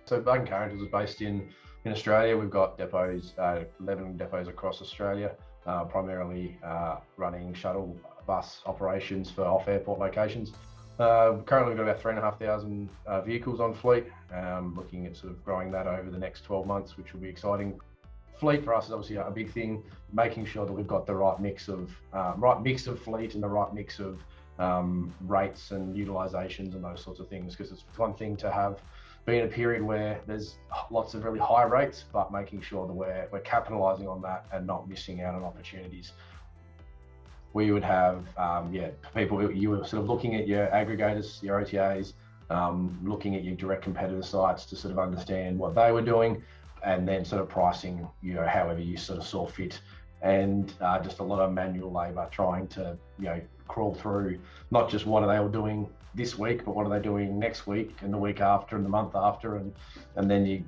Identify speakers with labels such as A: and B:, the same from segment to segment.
A: So MarginFuel is based in Australia. We've got depots, 11 depots across Australia, primarily running shuttle bus operations for off-airport locations. Currently we've got about 3,500 vehicles on fleet, looking at sort of growing that over the next 12 months, which will be exciting. Fleet for us is obviously a big thing, making sure that we've got the right mix of fleet and the right mix of rates and utilizations and those sorts of things, because it's one thing to have been a period where there's lots of really high rates, but making sure that we're capitalizing on that and not missing out on opportunities. We would have people, you were sort of looking at your aggregators, your OTAs, looking at your direct competitor sites to sort of understand what they were doing, and then sort of pricing, however you sort of saw fit. And just a lot of manual labor trying to, crawl through not just what are they all doing this week, but what are they doing next week and the week after and the month after, and then you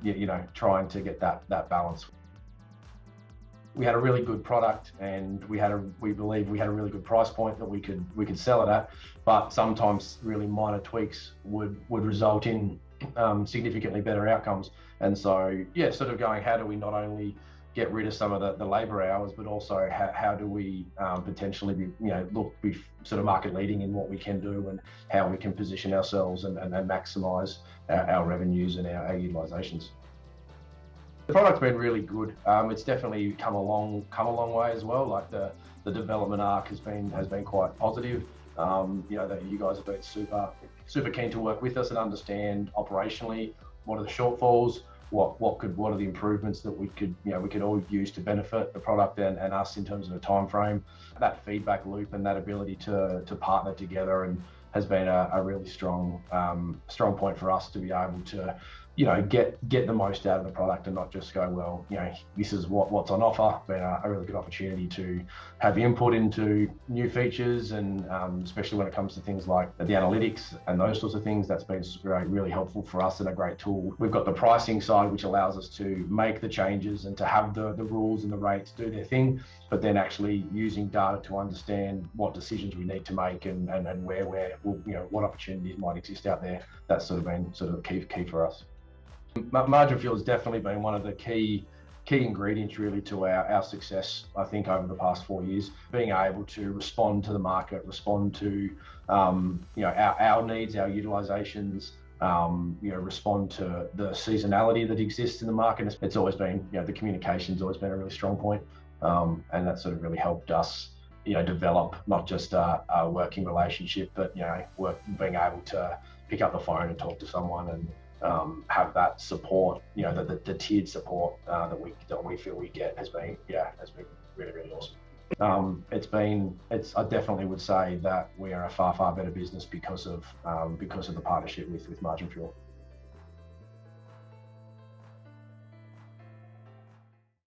A: trying to get that balance. We had a really good product, and we believe we had a really good price point that we could sell it at, but sometimes really minor tweaks would result in significantly better outcomes. And so sort of going, how do we not only get rid of some of the labour hours, but also how do we potentially be sort of market leading in what we can do and how we can position ourselves and maximise our revenues and our utilisations. The product's been really good. It's definitely come a long way as well. Like the development arc has been quite positive. That you guys have been super keen to work with us and understand operationally what are the shortfalls, what are the improvements that we could all use to benefit the product and us in terms of a time frame. That feedback loop and that ability to partner together and has been a really strong point for us to be able to get the most out of the product and not just go, well, this is what's on offer. Been a really good opportunity to have input into new features, and especially when it comes to things like the analytics and those sorts of things. That's been really helpful for us and a great tool. We've got the pricing side, which allows us to make the changes and to have the rules and the rates do their thing, but then actually using data to understand what decisions we need to make and where what opportunities might exist out there. That's sort of been key for us. MarginFuel has definitely been one of the key ingredients really to our success, I think, over the past 4 years. Being able to respond to the market, respond to our needs, our utilizations, respond to the seasonality that exists in the market. It's always been, the communication's always been a really strong point, and that sort of really helped us develop not just a working relationship, but being able to pick up the phone and talk to someone and have that support, the tiered support that we feel we get has been really, really awesome. I definitely would say that we are a far better business because of the partnership with MarginFuel.